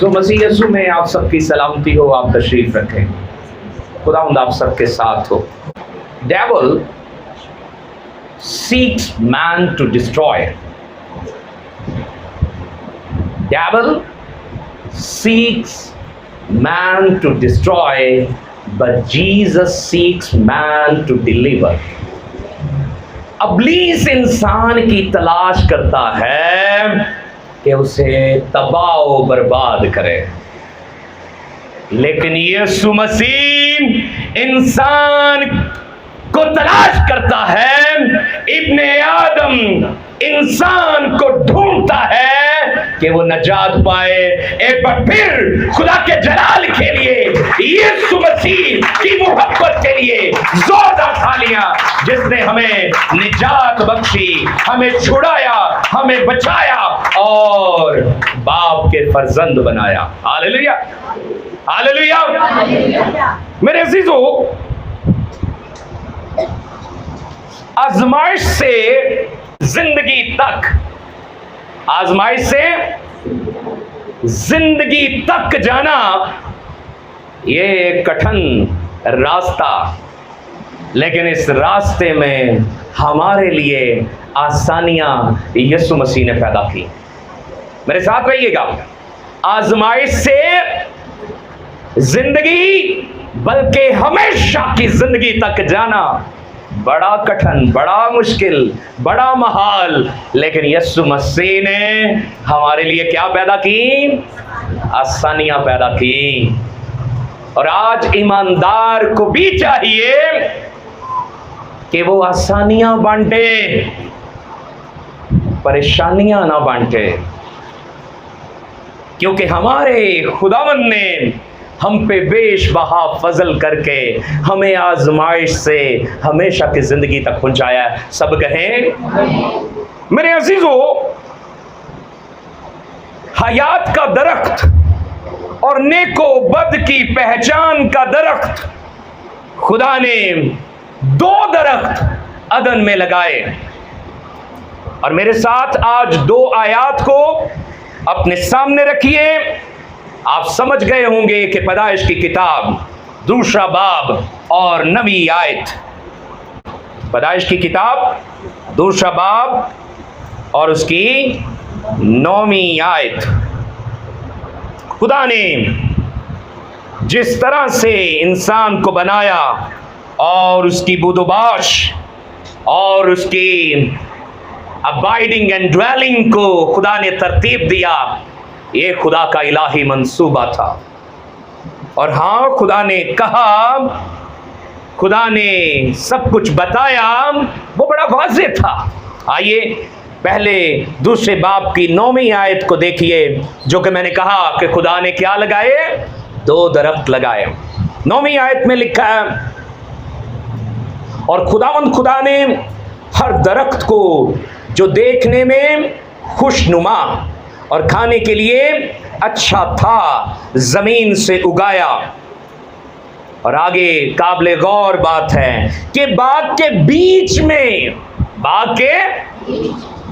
सो मसीह यीशु में आप सबकी सलामती हो, आप तशरीफ रखें। खुदावंद आप सबके साथ हो। Devil seeks man to destroy. Devil seeks man to destroy, but Jesus seeks man to deliver. इब्लीस इंसान की तलाश करता है कि उसे तबाह बर्बाद करे, लेकिन यीशु मसीह इंसान को तलाश करता है। इब्ने आदम इंसान को ढूंढता है कि वो नजात पाए। एक बार फिर खुदा के जलाल के लिए, यीशु मसीह की मोहब्बत के लिए जोरदार तालियां, जिसने हमें निजात बख्शी, हमें छुड़ाया, हमें बचाया और बाप के फर्जंद बनाया। Hallelujah, hallelujah. मेरे अजीजों, आजमाइश से जिंदगी तक, आजमाइश से जिंदगी तक जाना ये कठिन रास्ता, लेकिन इस रास्ते में हमारे लिए आसानियां यीशु मसीह ने पैदा की। मेरे साथ रहिएगा। आजमाइश से जिंदगी, बल्कि हमेशा की जिंदगी तक जाना बड़ा कठिन, बड़ा मुश्किल, बड़ा महाल, लेकिन यीशु मसीह ने हमारे लिए क्या पैदा की? आसानियां पैदा की। और आज ईमानदार को भी चाहिए कि वो आसानियां बांटे, परेशानियां ना बांटे, क्योंकि हमारे खुदावंद ने हम पे बेशबहा फजल करके हमें आजमाइश से हमेशा की जिंदगी तक पहुंचाया है। सब कहें। मेरे अजीजों, हयात का दरख्त और नेको बद की पहचान का दरख्त खुदा ने दो दरख्त अदन में लगाए। और मेरे साथ आज दो आयात को अपने सामने रखिए। आप समझ गए होंगे कि पैदाइश की किताब दूसरा बाब और 9वीं आयत, पैदाइश की किताब दूसरा बाब और उसकी 9वीं आयत, खुदा ने जिस तरह से इंसान को बनाया और उसकी बुदुबाश और उसकी अबाइडिंग एंड ड्वेलिंग को खुदा ने तरतीब दिया, ये खुदा का इलाही मंसूबा था। और हाँ, खुदा ने कहा, खुदा ने सब कुछ बताया, वो बड़ा वाज़ेह था। आइए पहले दूसरे बाब की 9वीं आयत को देखिए, जो कि मैंने कहा कि खुदा ने क्या लगाए? दो दरख्त लगाए। 9वीं आयत में लिखा है, और खुदा ने हर दरख्त को जो देखने में खुशनुमा और खाने के लिए अच्छा था जमीन से उगाया। और आगे काबिले गौर बात है कि बाग के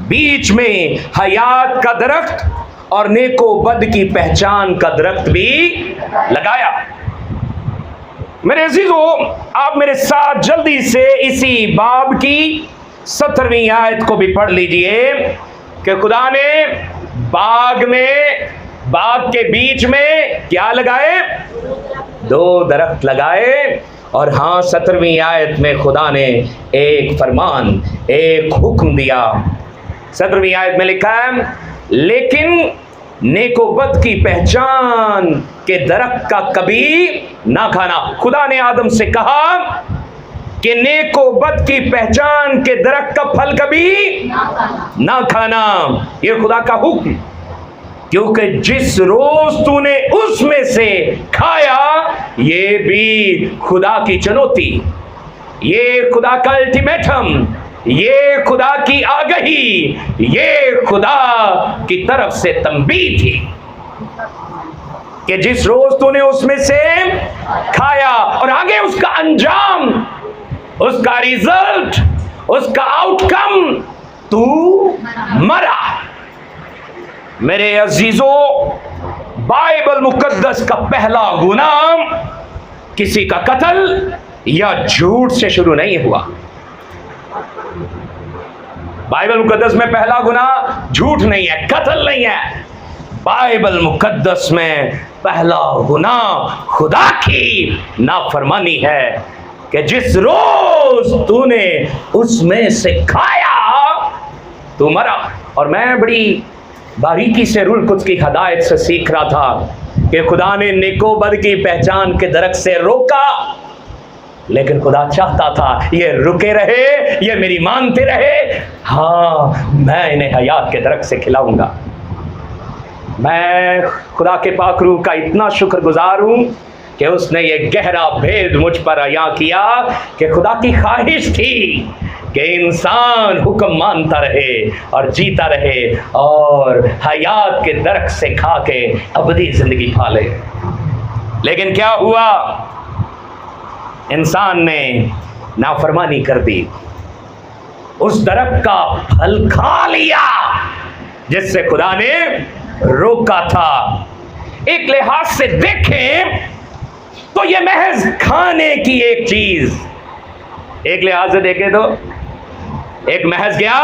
बीच में हयात का दरख्त और नेको बद की पहचान का दरख्त भी लगाया। मेरे अजीजों, आप मेरे साथ जल्दी से इसी बाब की 17वीं आयत को भी पढ़ लीजिए कि खुदा ने बाग के बीच में क्या लगाए? दो दरख्त लगाए। और हाँ, 17वीं आयत में खुदा ने एक फरमान, एक हुक्म दिया। 17वीं आयत में लिखा है, लेकिन नेकोबद की पहचान के दरख्त का कभी ना खाना। खुदा ने आदम से कहा कि नेकोबद की पहचान के दरख्त का फल कभी ना खाना। ये खुदा का हुक्म, क्योंकि जिस रोज तूने उसमें से खाया, ये भी खुदा की चुनौती, ये खुदा का अल्टीमेटम, ये खुदा की आगही, ये खुदा की तरफ से तंबीह थी कि जिस रोज तूने उसमें से खाया, और आगे उसका अंजाम, उसका रिजल्ट, उसका आउटकम, तू मरा। मेरे अजीजों, बाइबल मुकद्दस का पहला गुनाह किसी का कत्ल या झूठ से शुरू नहीं हुआ। बाइबल मुकद्दस में पहला गुनाह झूठ नहीं है, कत्ल नहीं है। बाइबल मुकद्दस में पहला गुनाह खुदा की नाफरमानी है कि जिस रोज तूने उसमें से खाया तू मरा। और मैं बड़ी बारीकी से रूल कुद्स की हदायत से सीख रहा था कि खुदा ने नेको बद की पहचान के दरख्त से रोका, लेकिन खुदा चाहता था ये रुके रहे, ये मेरी मानते रहे। हाँ, मैं इन्हें हयात के दरख्त से खिलाऊंगा। मैं खुदा के पाक रूह का इतना शुक्रगुजार हूँ कि उसने ये गहरा भेद मुझ पर अया किया कि खुदा की ख्वाहिश थी कि इंसान हुक्म मानता रहे और जीता रहे और हयात के दरख्त से खा के अबदी जिंदगी पा ले। लेकिन क्या हुआ? इंसान ने नाफरमानी कर दी, उस दरख्त का फल खा लिया जिससे खुदा ने रोका था। एक लिहाज से देखें तो यह महज खाने की एक चीज, एक लिहाज से देखें तो एक महज क्या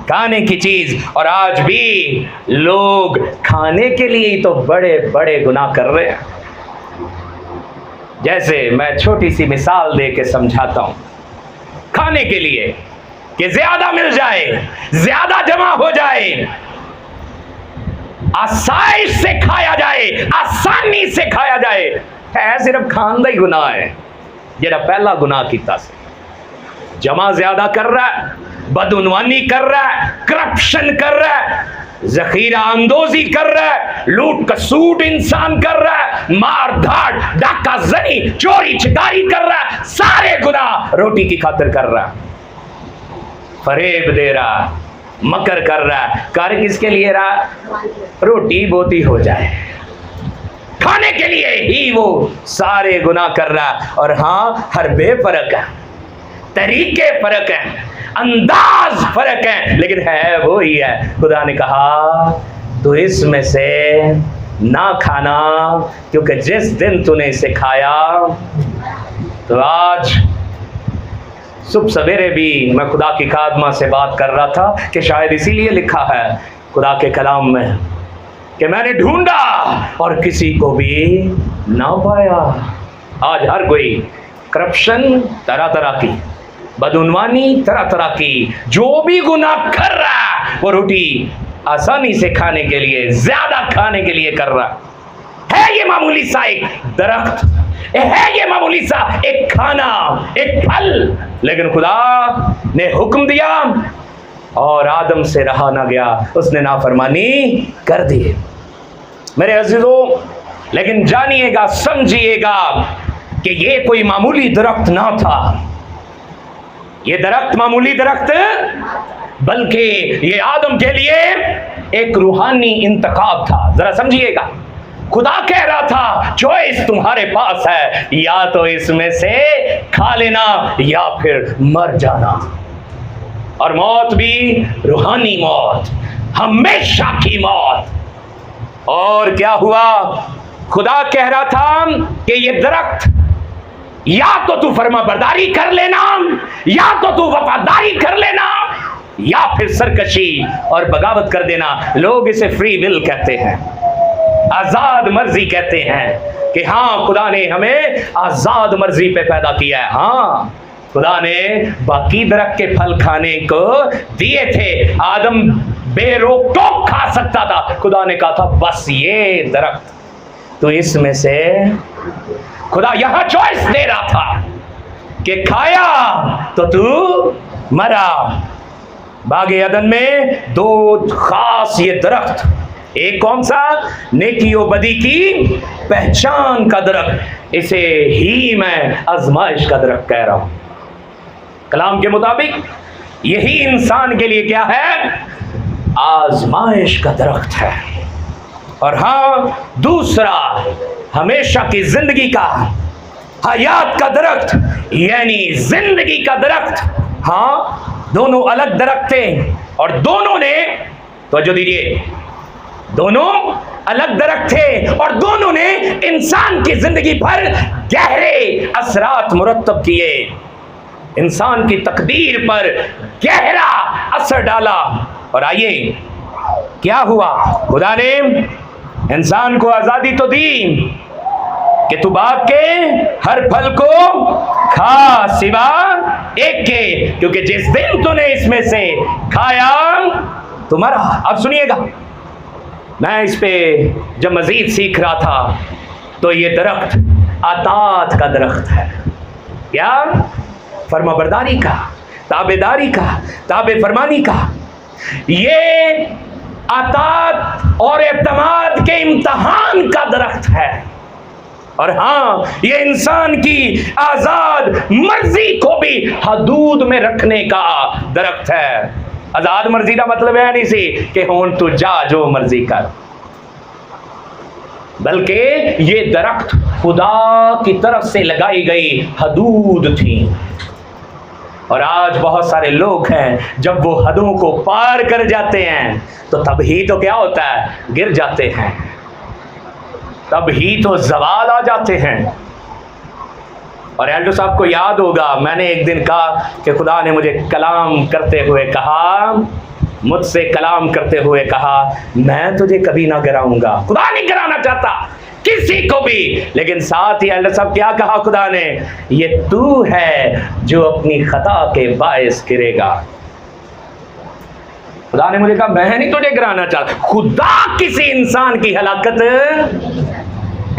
खाने की चीज। और आज भी लोग खाने के लिए ही तो बड़े बड़े गुनाह कर रहे हैं। जैसे मैं छोटी सी मिसाल दे के समझाता हूं। खाने के लिए कि ज्यादा मिल जाए, ज्यादा जमा हो जाए, आसाइश से खाया जाए, आसानी से खाया जाए, है सिर्फ खान दा ही गुनाह है। जेड़ा पहला गुनाह किया से जमा ज्यादा कर रहा है, बदउनवानी कर रहा है, करप्शन कर रहा है, जखीरा अंदोजी कर रहा है, लूट कसूट इंसान कर रहा है, मार धाड़, डाका जनी, चोरी चिकारी कर रहा है, सारे गुनाह रोटी की खातिर कर रहा है, फरेब दे रहा है, मकर कर रहा है। कर किसके लिए रहा? रोटी बोती हो जाए, खाने के लिए ही वो सारे गुनाह कर रहा है। और हाँ, हर बेफर्क है, तरीके फर्क है, अंदाज फर्क है, लेकिन है वो ही है। खुदा ने कहा तो इसमें से ना खाना, क्योंकि जिस दिन तूने इसे खाया तो आज सुबह सवेरे भी मैं खुदा की खादमा से बात कर रहा था कि शायद इसीलिए लिखा है खुदा के कलाम में कि मैंने ढूंढा और किसी को भी ना पाया। आज हर कोई करप्शन तरह तरह की, बदउनवानी तरह तरह की, जो भी गुनाह कर रहा है वो रोटी आसानी से खाने के लिए, ज्यादा खाने के लिए कर रहा है। ये मामूली सा एक दरख्त है, ये मामूली सा एक खाना, एक फल, लेकिन खुदा ने हुक्म दिया और आदम से रहा ना गया, उसने नाफरमानी कर दी। मेरे अजीजों, लेकिन जानिएगा, समझिएगा कि ये कोई मामूली दरख्त ना था। ये दरख्त मामूली दरख्त, बल्कि ये आदम के लिए एक रूहानी इंतखाब था। जरा समझिएगा, खुदा कह रहा था चॉइस तुम्हारे पास है, या तो इसमें से खा लेना या फिर मर जाना। और मौत भी रूहानी मौत, हमेशा की मौत। और क्या हुआ? खुदा कह रहा था कि ये दरख्त या तो तू फर्मा बरदारी कर लेना, या तो तू वफादारी कर लेना, या फिर सरकशी और बगावत कर देना। लोग इसे फ्री विल कहते हैं, आजाद मर्जी कहते हैं कि हाँ, खुदा ने हमें आजाद मर्जी पे पैदा किया है। हाँ, खुदा ने बाकी दरख्त के फल खाने को दिए थे, आदम बेरोक टोक खा सकता था। खुदा ने कहा था बस ये दरख्त तो इसमें से, खुदा यहां चॉइस दे रहा था कि खाया तो तू मरा। बागे अदन में दो खास ये दरख्त, एक कौन सा? नेकी और बदी की पहचान का दरख्त, इसे ही मैं आजमाइश का दरख्त कह रहा हूं। कलाम के मुताबिक यही इंसान के लिए क्या है? आजमाइश का दरख्त है। और हाँ, दूसरा हमेशा की जिंदगी का, हयात का दरख्त, यानी जिंदगी का दरख्त। हाँ, दोनों अलग दरख्त थे और दोनों ने, तो जो दीजिए, दोनों अलग दरख्त थे और दोनों ने इंसान की जिंदगी भर गहरे असरात मुरत्तब किए, इंसान की तकदीर पर गहरा असर डाला। और आइए क्या हुआ, खुदा ने इंसान को आजादी तो दी कि तू बाग के हर फल को खा सिवा एक के, क्योंकि जिस दिन तूने इसमें से खाया तो मरा। अब सुनिएगा, मैं इस पे जब मजीद सीख रहा था तो ये दरख्त अतात का दरख्त है। क्या? फर्माबरदारी का, ताबेदारी का, ताबे फरमानी का। ये अतात और एतमाद के इम्तहान का दरख्त है। और हाँ, ये इंसान की आजाद मर्जी को भी हदूद में रखने का दरख्त है। आजाद मर्जी का मतलब है नहीं सी कि हुन तू जा जो मर्जी कर, बल्कि ये दरख्त खुदा की तरफ से लगाई गई हदूद थी। और आज बहुत सारे लोग हैं, जब वो हदों को पार कर जाते हैं तो तब ही तो क्या होता है, गिर जाते हैं, तब ही तो जवाल आ जाते हैं। और एल्डो साहब को याद होगा, मैंने एक दिन कहा कि खुदा ने मुझे कलाम करते हुए कहा, मुझसे कलाम करते हुए कहा, मैं तुझे कभी ना गिराऊंगा। खुदा नहीं गिराना चाहता किसी को भी, लेकिन साथ ही एल्डर साहब क्या कहा खुदा ने, ये तू है जो अपनी खता के बायस गिरेगा। खुदा ने मुझे कहा मैं नहीं तुझे गिराना चाहता। खुदा किसी इंसान की हलाकत,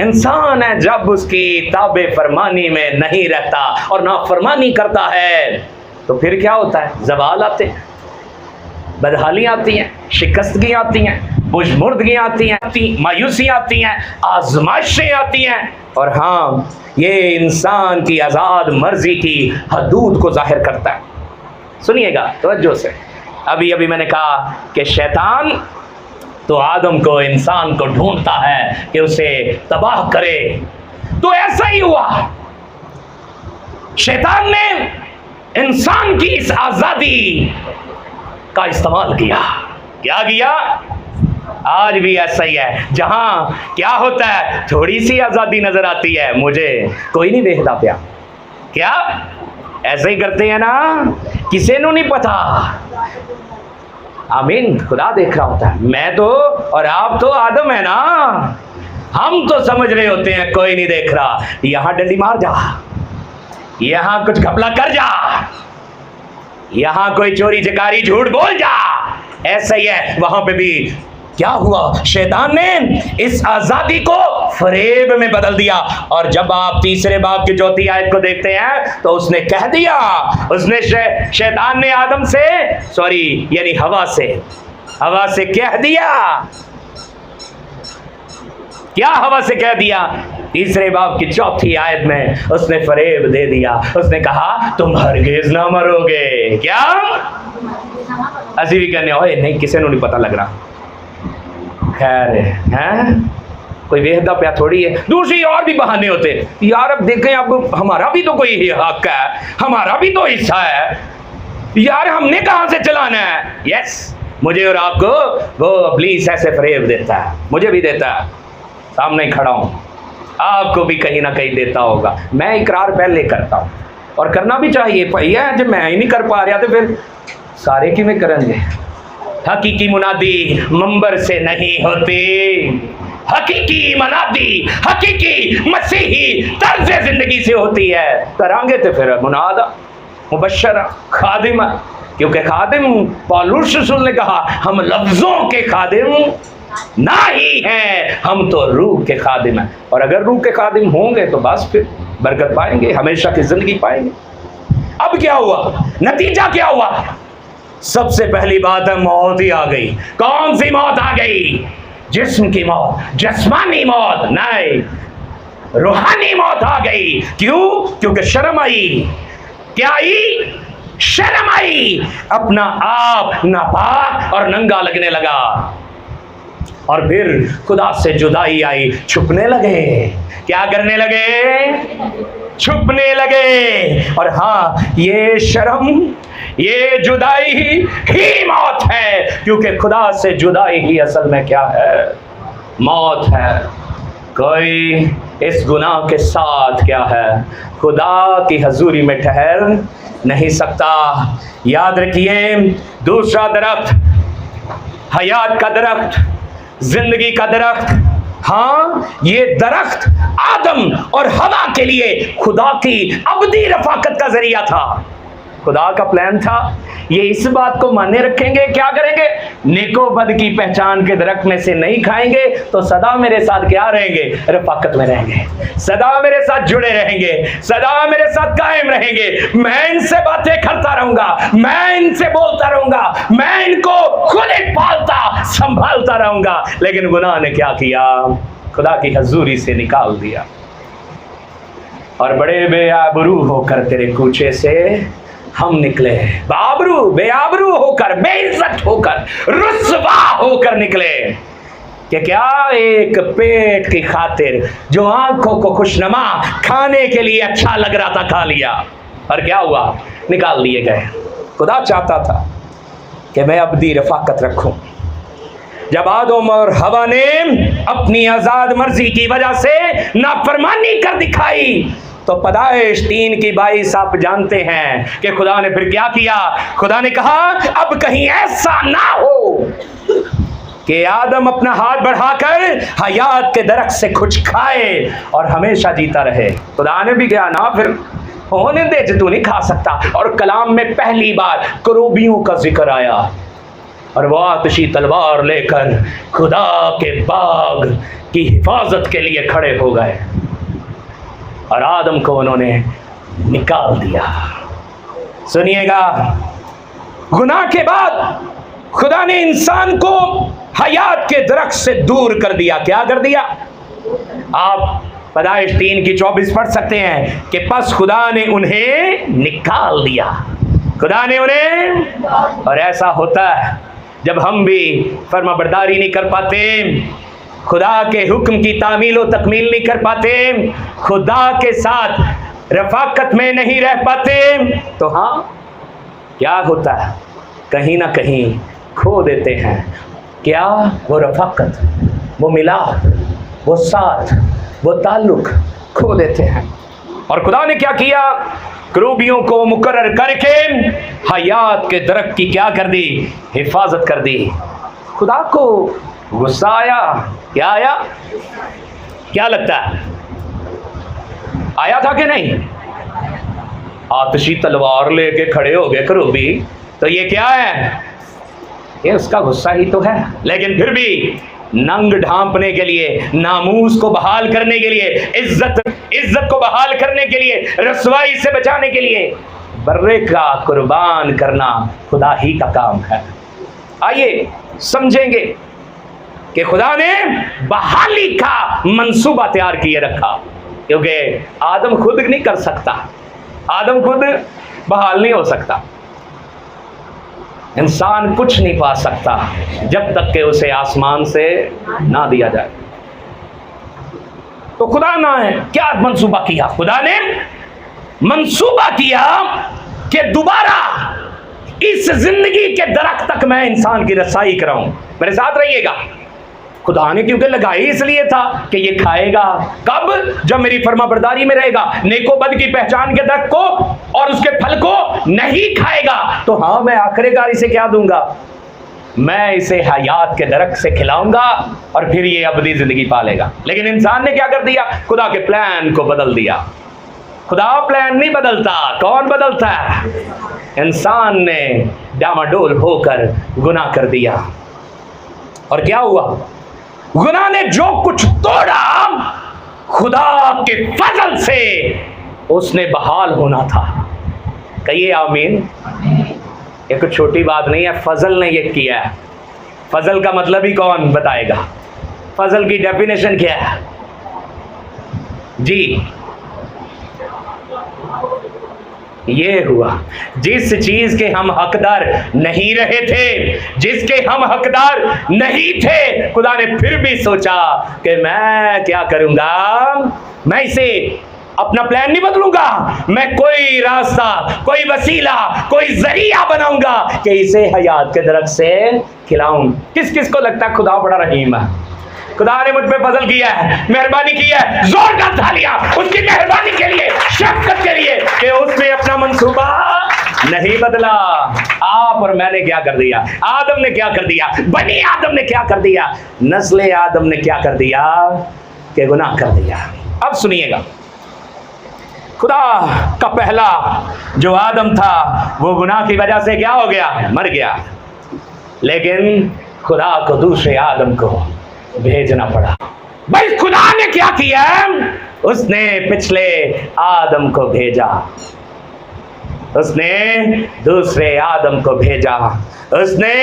इंसान है जब उसकी ताबे फरमानी में नहीं रहता और ना फरमानी करता है तो फिर क्या होता है, जवाल आते हैं, बदहाली आती हैं, शिकस्तगी आती हैं, बुझमुर्दगी आती हैं, मायूसी आती हैं, आजमाइशें आती हैं। और हाँ, ये इंसान की आज़ाद मर्जी की हदूद को जाहिर करता है। सुनिएगा तवज्जो से, अभी मैंने कहा कि शैतान तो आदम को, इंसान को ढूंढता है कि उसे तबाह करे। तो ऐसा ही हुआ, शैतान ने इंसान की इस आजादी का इस्तेमाल किया। क्या किया? आज भी ऐसा ही है, जहां क्या होता है, थोड़ी सी आजादी नजर आती है, मुझे कोई नहीं देखता प्या। क्या ऐसे ही करते हैं ना, किसी को नहीं पता। आमीन, खुदा देख रहा होता है। मैं तो और आप तो आदम है ना, हम तो समझ रहे होते हैं कोई नहीं देख रहा। यहां डंडी मार जा, यहां कुछ घपला कर जा, यहां कोई चोरी चकारी झूठ बोल जा, ऐसा ही है वहां पे भी। क्या हुआ, शैतान ने इस आजादी को फरेब में बदल दिया। और जब आप तीसरे बाब की चौथी आयत को देखते हैं तो उसने कह दिया, उसने शैतान ने आदम से, यानी हवा से कह दिया। क्या हवा से कह दिया? तीसरे बाब की चौथी आयत में उसने फरेब दे दिया। उसने कहा तुम हरगिज ना मरोगे। क्या असी भी कहने, ओए नहीं, किसी को नहीं पता लग रहा, खैर है, कोई वेहदा प्या थोड़ी है। दूसरी और भी बहाने होते, यार अब देखें, अब हमारा भी तो कोई हक है, हमारा भी तो हिस्सा है यार, हमने कहां से चलाना है। यस, मुझे और आपको वो इब्लीस ऐसे फरेब देता है, मुझे भी देता है, सामने खड़ा हूं, आपको भी कहीं ना कहीं देता होगा। मैं इकरार पहले करता हूं और करना भी चाहिए भैया, जब मैं ही नहीं कर पा रहा तो फिर सारे किवें करेंगे। हकीकी मुनादी मंबर से नहीं होती, हकीकी मुनादी हकीकी मसीही तर्ज जिंदगी से होती है। करांगे तो फिर मुनादा मुबश्शरा खादिमा, क्योंकि खादिम पौलुस रसूल ने कहा हम लफ्जों के खादिम ना ही हैं, हम तो रूह के खादिम हैं। और अगर रूह के खादिम होंगे तो बस फिर बरकत पाएंगे, हमेशा की जिंदगी पाएंगे। अब क्या हुआ, नतीजा क्या हुआ? सबसे पहली बात है, मौत ही आ गई। कौन सी मौत आ गई? जिस्म की मौत, जिस्मानी मौत नहीं, रूहानी मौत आ गई। क्यों? क्योंकि शर्म आई। क्या आई? शर्म आई। अपना आप नापाक और नंगा लगने लगा और फिर खुदा से जुदाई आई, छुपने लगे। क्या करने लगे? छुपने लगे। और हाँ, ये शर्म, ये जुदाई ही मौत है, क्योंकि खुदा से जुदाई ही असल में क्या है? मौत है। कोई इस गुनाह के साथ क्या है, खुदा की हजूरी में ठहर नहीं सकता। याद रखिए, दूसरा दरख्त, हयात का दरख्त, जिंदगी का दरख्त, हाँ, ये दरख्त आदम और हवा के लिए खुदा की अबदी रफाकत का जरिया था। खुदा का प्लान था, ये इस बात को माने रखेंगे, क्या करेंगे, नेको बद की पहचान के दरख्त में से नहीं खाएंगे तो सदा मेरे साथ क्या रहेंगे, रफाकत में रहेंगे, सदा मेरे साथ जुड़े रहेंगे, सदा मेरे साथ कायम रहेंगे। मैं इनसे बातें करता रहूंगा, मैं इनसे बोलता रहूंगा, मैं इनको खुद ही पालता संभालता रहूंगा। लेकिन गुनाह ने क्या किया, खुदा की हजूरी से निकाल दिया और बड़े बेआबरू होकर तेरे कूचे से हम निकले। बाबरू बेआबरू होकर, बेइज्जत होकर, रुस्वा होकर निकले कि क्या, एक पेट की खातिर जो आंखों को खुशनुमा खाने के लिए अच्छा लग रहा था खा लिया, और क्या हुआ, निकाल दिए गए। खुदा चाहता था कि मैं अबदी रफाकत रखूं। जब आदम और हवा ने अपनी आजाद मर्जी की वजह से नाफरमानी कर दिखाई तो पैदाइश 3 की 22 आप जानते हैं कि खुदा ने फिर क्या किया। खुदा ने कहा, अब कहीं ऐसा ना हो कि आदम अपना हाथ बढ़ाकर हयात के दरख्त से कुछ खाए और हमेशा जीता रहे। खुदा ने भी कहा ना, फिर होने दे, तू नहीं खा सकता। और कलाम में पहली बार करूबियों का जिक्र आया और वो आतिशी तलवार लेकर खुदा के बाग की हिफाजत के लिए खड़े हो गए और आदम को उन्होंने निकाल दिया। सुनिएगा, गुनाह के बाद खुदा ने इंसान को हयात के दरख्त से दूर कर दिया। क्या कर दिया? आप पैदाइश 3 की 24 पढ़ सकते हैं कि बस खुदा ने उन्हें निकाल दिया, खुदा ने उन्हें। और ऐसा होता है जब हम भी फर्माबरदारी नहीं कर पाते, खुदा के हुक्म की तामील व तकमील नहीं कर पाते, खुदा के साथ रफाकत में नहीं रह पाते, तो हाँ, क्या होता है, कहीं ना कहीं खो देते हैं। क्या? वो रफाकत, वो मिलाप, वो साथ, वो ताल्लुक खो देते हैं। और खुदा ने क्या किया, करूबियों को मुकर्रर करके हयात के दरख्त की क्या कर दी, हिफाजत कर दी। खुदा को गुस्सा आया। क्या आया? क्या लगता है, आया था कि नहीं? आतिशी तलवार लेके खड़े हो गए करूबी, तो ये क्या है, ये उसका गुस्सा ही तो है। लेकिन फिर भी नंग ढांपने के लिए, नामूस को बहाल करने के लिए, इज्जत को बहाल करने के लिए, रसवाई से बचाने के लिए बर्रे का कुर्बान करना खुदा ही का काम है। आइए समझेंगे कि खुदा ने बहाली का मंसूबा तैयार किए रखा, क्योंकि आदम खुद नहीं कर सकता, आदम खुद बहाल नहीं हो सकता। इंसान कुछ नहीं पा सकता जब तक कि उसे आसमान से ना दिया जाए। तो खुदा ना है, क्या मंसूबा किया? खुदा ने मंसूबा किया कि दोबारा इस जिंदगी के दरख्त तक मैं इंसान की रसाई कराऊं। मेरे साथ रहिएगा। खुदा ने क्योंकि लगाई इसलिए था कि ये खाएगा कब, जब मेरी फर्माबरदारी में रहेगा, नेको बद की पहचान के दरख्त को और उसके फल को नहीं खाएगा, तो हाँ, मैं आखिरकार इसे क्या दूंगा, मैं इसे हयात के दरख्त से खिलाऊंगा और फिर ये अबदी जिंदगी पालेगा। लेकिन इंसान ने क्या कर दिया, खुदा के प्लान को बदल दिया। खुदा प्लान नहीं बदलता, कौन बदलता है? इंसान ने डामाडोल होकर गुनाह कर दिया। और क्या हुआ, गुनाह ने जो कुछ तोड़ा, खुदा के फजल से उसने बहाल होना था। कहिए आमीन। ये कुछ छोटी बात नहीं है, फजल ने ये किया है। फजल का मतलब ही कौन बताएगा? फजल की डेफिनेशन क्या है जी? ये हुआ, जिस चीज के हम हकदार नहीं रहे थे, जिसके हम हकदार नहीं थे, खुदा ने फिर भी सोचा कि मैं क्या करूंगा, मैं इसे अपना प्लान नहीं बदलूंगा, मैं कोई रास्ता, कोई वसीला, कोई जरिया बनाऊंगा कि इसे हयात के दरख्त से खिलाऊं। किस किस को लगता है खुदा बड़ा रहीम है? खुदा ने मुझ पे फजल किया है, मेहरबानी की है, जोरदार तालियां उसकी मेहरबानी के लिए, शफ़क़त के लिए कि उसने अपना मंसूबा नहीं बदला। आप और मैंने क्या कर दिया, आदम ने क्या कर दिया, बनी आदम ने क्या कर दिया, नस्ले आदम ने क्या कर दिया कि गुनाह कर दिया। अब सुनिएगा, खुदा का पहला जो आदम था वो गुनाह की वजह से क्या हो गया, मर गया। लेकिन खुदा को दूसरे आदम को भेजना पड़ा। भाई खुदा ने क्या किया, उसने पिछले आदम को भेजा, उसने दूसरे आदम को भेजा, उसने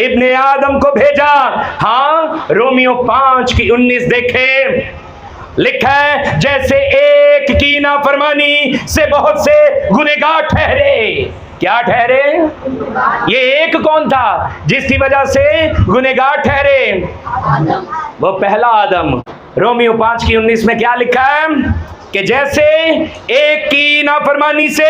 इब्ने आदम को भेजा। हाँ, रोमियो 5:19 देखें, लिखा है जैसे एक की नाफरमानी से बहुत से गुनहगार ठहरे। क्या ठहरे? ये एक कौन था जिसकी वजह से गुनहगार ठहरे? वो पहला आदम। रोमियो 5:19 में क्या लिखा है कि जैसे एक की नाफरमानी से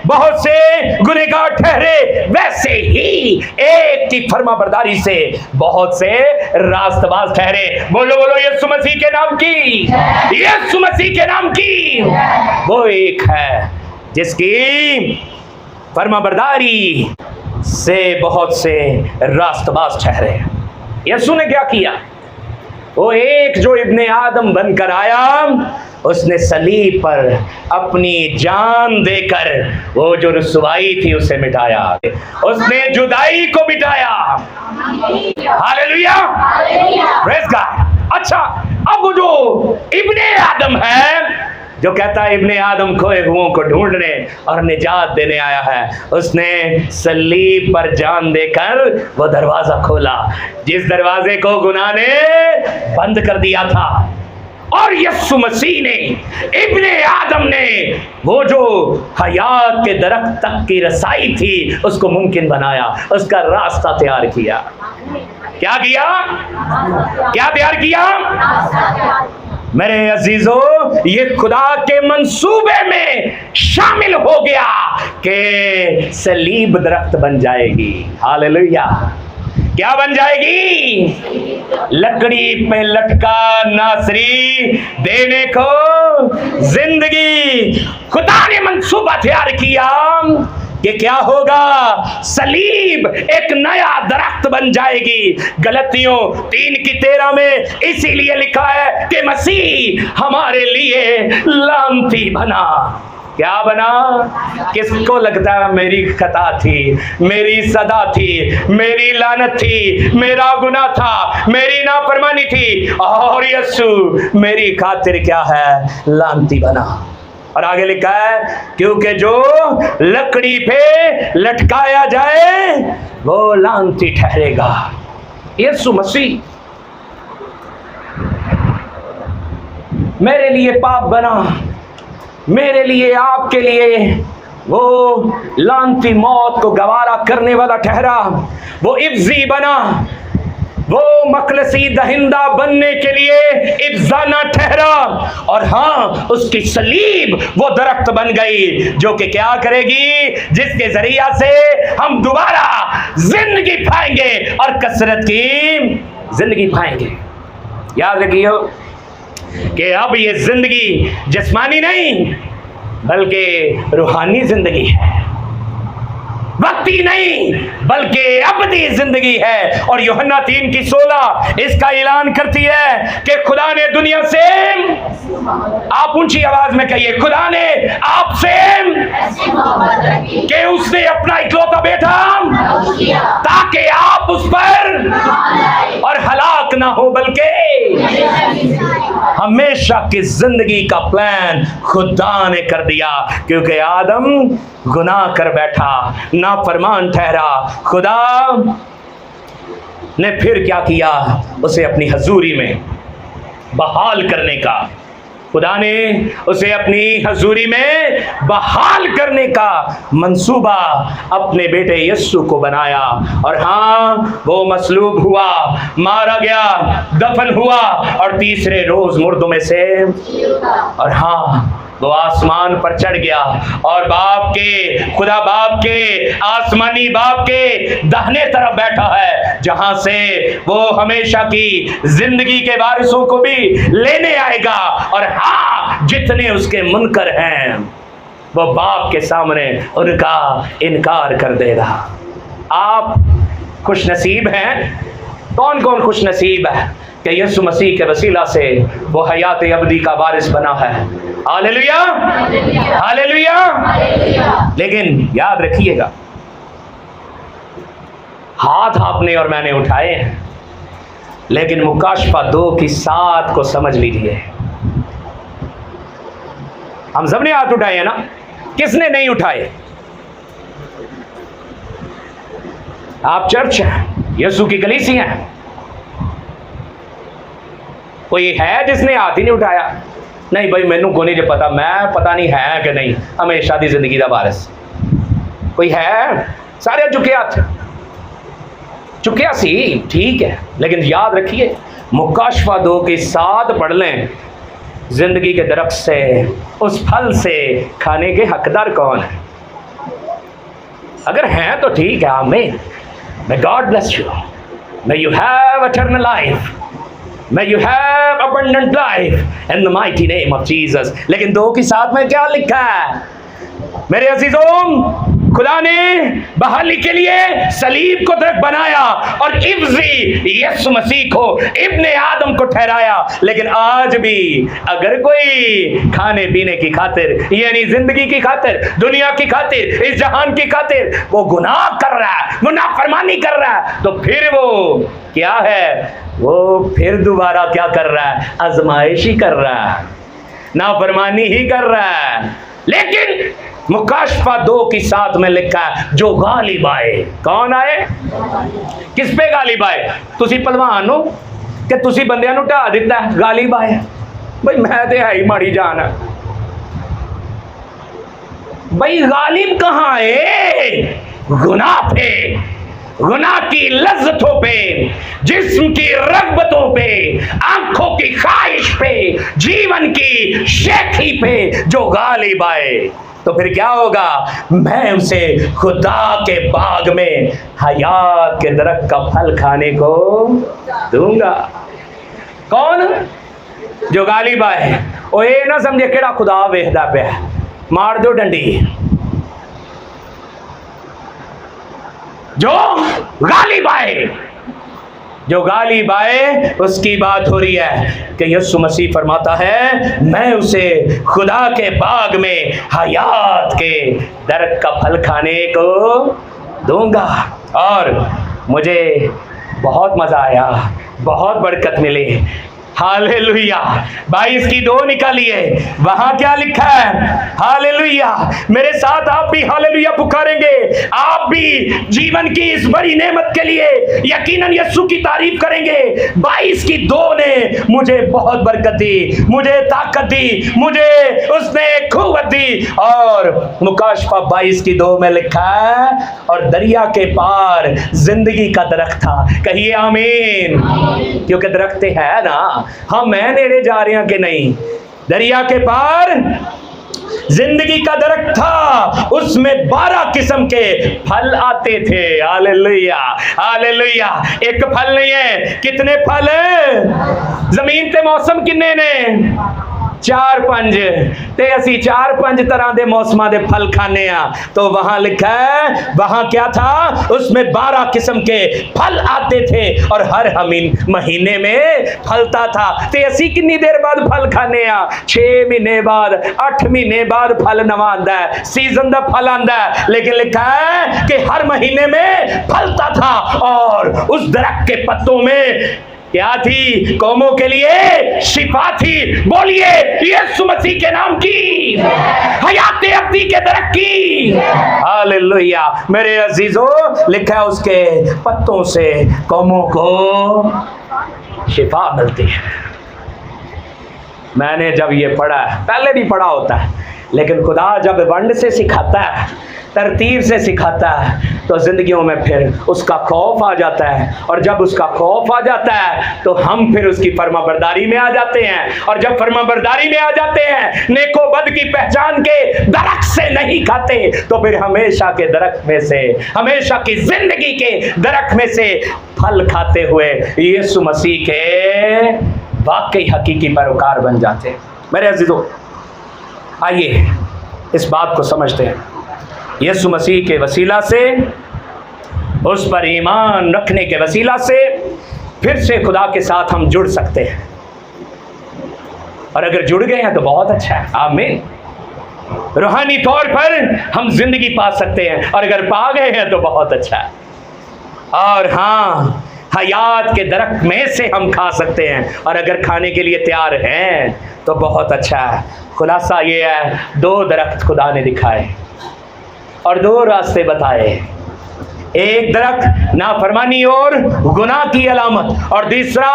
बहुत से गुनहगार ठहरे, वैसे ही एक की फर्माबरदारी से बहुत से रास्तबाज ठहरे। बोलो बोलो यीशु मसीह के नाम की, यीशु मसीह के नाम की। वो एक है जिसकी फर्माबरदारी से बहुत से रास्तबाज ठहरे। यीशु ने क्या किया? वो एक जो इब्ने आदम बनकर आया, उसने सलीब पर अपनी जान देकर वो जो रुसवाई थी उसे मिटाया, उसने जुदाई को मिटाया। Hallelujah, praise God. अच्छा, अब वो जो इब्ने आदम है, जो कहता है इब्ने आदम खोए हुओं को ढूंढने और निजात देने आया है, उसने सलीब पर जान देकर वो दरवाजा खोला जिस दरवाजे को गुनाह ने बंद कर दिया था। और यीशु मसीह ने, इब्ने आदम ने वो जो हयात के दरख्त तक की रसाई थी उसको मुमकिन बनाया, उसका रास्ता तैयार किया। क्या किया? क्या तैयार किया? मेरे अजीजों, ये खुदा के मंसूबे में शामिल हो गया कि सलीब दरख्त बन जाएगी। हालेलुया। क्या बन जाएगी? लकड़ी पे लटका नासरी देने को जिंदगी। खुदा ने मंसूबा तैयार किया कि क्या होगा, सलीब एक नया दरख्त बन जाएगी। गलतियों 3:13 में इसीलिए लिखा है कि मसीह हमारे लिए लानती बना। क्या बना? किसको लगता है मेरी खता थी, मेरी सदा थी, मेरी लानत थी, मेरा गुनाह था, मेरी नाफरमानी थी, और यीशु मेरी खातिर क्या है, लानती बना। और आगे लिखा है क्योंकि जो लकड़ी पे लटकाया जाए वो लानती ठहरेगा। यीशु मसीह मेरे लिए पाप बना, मेरे लिए, आपके लिए वो लानती मौत को गवारा करने वाला ठहरा, वो इब्जी बना, वो मखलसी दहिंदा बनने के लिए इब्जाना ठहरा। और हाँ, उसकी सलीब वो दरख्त बन गई जो कि क्या करेगी, जिसके जरिया से हम दोबारा जिंदगी पाएंगे और कसरत की जिंदगी पाएंगे। याद रखियो कि अब ये जिंदगी जिस्मानी नहीं बल्कि रूहानी जिंदगी है, वक्ती नहीं बल्कि अबदी जिंदगी है। और यूहन्ना 3:16 इसका ऐलान करती है कि खुदा ने दुनिया से, आप ऊंची आवाज में कहिए, खुदा ने आपसे कि उसने अपना इकलौता बेटा ताकि आप उस पर और हलाक ना हो बल्कि हमेशा की जिंदगी का प्लान खुदा ने कर दिया। क्योंकि आदम गुनाह कर बैठा, नाफरमान ठहरा, खुदा ने फिर क्या किया, उसे अपनी हजूरी में बहाल करने का, खुदा ने उसे अपनी हजूरी में बहाल करने का मंसूबा अपने बेटे यीशु को बनाया। और हाँ, वो मसलूब हुआ, मारा गया, दफन हुआ और तीसरे रोज मुर्दों में से, और हाँ, वो आसमान पर चढ़ गया और बाप के, खुदा बाप के, आसमानी बाप के दाहिने तरफ बैठा है, जहां से वो हमेशा की जिंदगी के वारिसों को भी लेने आएगा। और हाँ, जितने उसके मुनकर हैं वो बाप के सामने उनका इनकार कर देगा। आप खुश नसीब हैं। कौन कौन खुश नसीब है कि यीशु मसीह के वसीला से वो हयात अबदी का वारिस बना है। Hallelujah, hallelujah. लेकिन याद रखिएगा, हाथ आपने और मैंने उठाए हैं, लेकिन मुकाशफा 2:7 को समझ लीजिए। हम सब ने हाथ उठाए हैं ना? किसने नहीं उठाए? आप चर्च हैं, यीशु की कलीसिया हैं। कोई है जिसने हाथ ही नहीं उठाया? नहीं भाई, मैनू को नहीं जो पता, मैं पता नहीं है कि नहीं हमेशा दी जिंदगी का वारिस। कोई है? सारे चुके हाथ, चुकिया सी, ठीक है। लेकिन याद रखिए, मुकाशफा 2:7 पढ़ लें, जिंदगी के दरख्त से, उस फल से खाने के हकदार कौन है? अगर हैं तो ठीक है, आमीन। May God bless you. May you have eternal life. May you have abundant life in the mighty name of Jesus. लेकिन 2:7 में क्या लिखा है? मेरे अजीजों, खुदा ने बहाली के लिए सलीब को दरख्त बनाया और इब्जी यीशु मसीह को इब्ने आदम को ठहराया। लेकिन आज भी अगर कोई खाने पीने की खातिर, यानी जिंदगी की खातिर, दुनिया की खातिर, इस जहान की खातिर वो गुनाह कर रहा है, वो नाफरमानी कर रहा है, तो फिर वो क्या है? वो फिर दोबारा क्या कर रहा है? आजमाइशी कर रहा है, नाफरमानी ही कर रहा है। लेकिन मुकाशफा 2:7 में लिखा है, जो गालिब आए। कौन आए? किस पे गालिब आए? तुसी पहलवान हो कि तुसी बंदियां नूं ढा दिता है? गालिब आए भाई, मैं तो है ही माड़ी जान है भाई। गालिब कहाँ आए? गुनाह पे, गुनाह की लज्जतों पे, जिस्म की रग़बतों पे, आंखों की ख्वाहिश पे, जीवन की शेखी पे जो गालिब आए, तो फिर क्या होगा? मैं उसे खुदा के बाग में हयात के दरख्त का फल खाने को दूंगा। कौन? जो गालिब आए। ओ ये ना समझे केड़ा खुदा वेखदा पे, मार दो डंडी। जो गालिब आए, जो गालिब आए, उसकी बात हो रही है कि यीशु मसीह फरमाता है, मैं उसे खुदा के बाग में हयात के दरख्त का फल खाने को दूंगा। और मुझे बहुत मजा आया, बहुत बरकत मिली। हालेलुया। 22:2 निकालिए, वहां क्या लिखा है? हालेलुया। मेरे साथ आप भी हालेलुया पुकारेंगे। आप भी जीवन की इस बड़ी नेमत के लिए यकीनन यीशु की तारीफ करेंगे। 22:2 ने मुझे बहुत बरकत दी, मुझे ताकत दी, मुझे उसने कुव्वत दी। और मुकाशफा 22:2 में लिखा है, और दरिया के पार जिंदगी का दरख्त था। कहिए आमीन। क्योंकि दरख्त है ना, हम मैं नेड़े जा रहे हैं कि नहीं? दरिया के पार जिंदगी का दरख्त था, उसमें 12 किस्म के फल आते थे। Hallelujah, hallelujah. एक फल नहीं है, कितने फल है? जमीन ते मौसम किन्ने ने? 4-5 ते असी 4-5 तरह के मौसम के फल खाने आ। तो वहां लिखा है, वहां क्या था? उसमें 12 किस्म के फल आते थे और हर महीने में फलता था। ते असी कितनी देर बाद फल खाने आ? 6 महीने बाद, 8 महीने बाद फल नवा आंदा है, सीजन का फल आंदा है। लेकिन लिखा है कि हर महीने में फलता था। और उस दरख्त के पत्तों में क्या थी? कौमों के लिए शिफा थी। बोलिए यीशु मसीह के नाम की, हयात अब्दी के दरख्त की। हालेलुया। मेरे अजीजों, लिखा है उसके पत्तों से कौमों को शिफा मिलती है। मैंने जब ये पढ़ा, पहले भी पढ़ा होता है, लेकिन खुदा जब वंड से सिखाता है तरतीब से सिखाता है तो ज़िंदगियों में फिर उसका खौफ आ जाता है, और जब उसका खौफ आ जाता है तो हम फिर उसकी फर्माबरदारी में आ जाते हैं, और जब फर्माबरदारी में आ जाते हैं, नेको बद की पहचान के दरख्त से नहीं खाते, तो फिर हमेशा के दरख्त में से, हमेशा की जिंदगी के दरख्त में से फल खाते हुए यीशु मसीह के वाकई हकीकी पैरोकार बन जाते हैं। मेरे अजीजों, आइए इस बात को समझते हैं। यीशु मसीह के वसीला से, उस पर ईमान रखने के वसीला से फिर से खुदा के साथ हम जुड़ सकते हैं, और अगर जुड़ गए हैं तो बहुत अच्छा है, आमीन। रूहानी तौर पर हम जिंदगी पा सकते हैं, और अगर पा गए हैं तो बहुत अच्छा है। और हाँ, हयात के दरख्त में से हम खा सकते हैं, और अगर खाने के लिए तैयार हैं तो बहुत अच्छा है। खुलासा ये है, 2 दरख्त खुदा ने दिखाए और 2 रास्ते बताए। एक दरख्त नाफरमानी और गुनाह की अलामत, और दूसरा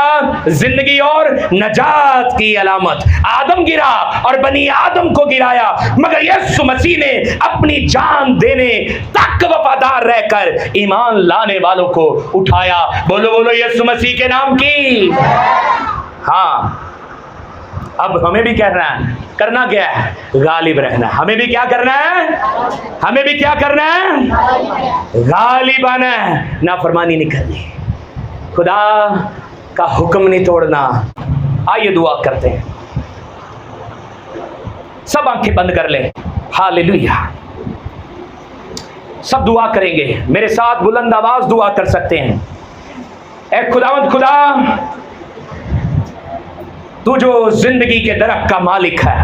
जिंदगी और नजात की अलामत। आदम गिरा और बनी आदम को गिराया, मगर यीशु मसीह ने अपनी जान देने तक वफादार रहकर ईमान लाने वालों को उठाया। बोलो बोलो यीशु मसीह के नाम की। हाँ, अब हमें भी करना क्या है? गालिब रहना। हमें भी क्या करना है? हमें भी क्या करना है? गालिब आना है, नाफरमानी नहीं करनी, खुदा का हुक्म नहीं तोड़ना। आइए दुआ करते हैं, सब आंखें बंद कर लें। हालेलुया। सब दुआ करेंगे, मेरे साथ बुलंद आवाज दुआ कर सकते हैं। ऐ खुदावंद खुदा, तू जो जिंदगी के दरख्त का मालिक है,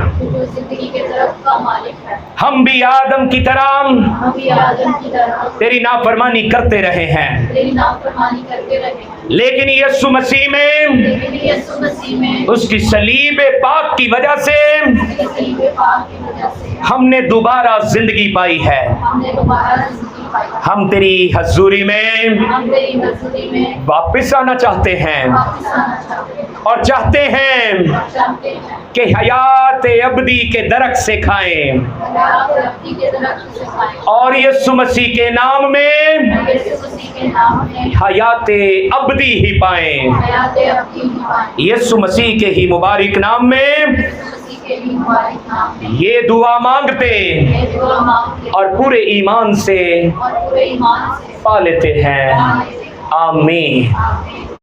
हम भी आदम की तरह तेरी नाफरमानी करते रहे हैं, लेकिन यीशु मसीह में उसकी सलीब पाक की वजह से हमने दोबारा जिंदगी पाई है। हम तेरी हजूरी में वापस आना चाहते हैं, और चाहते हैं कि हयात अबदी के दरख्त से खाएं, और यीशु मसीह के नाम में हयात अबदी ही पाएं। यीशु मसीह के ही मुबारक नाम में ये दुआ मांगते और पूरे ईमान से पा लेते हैं। आमीन।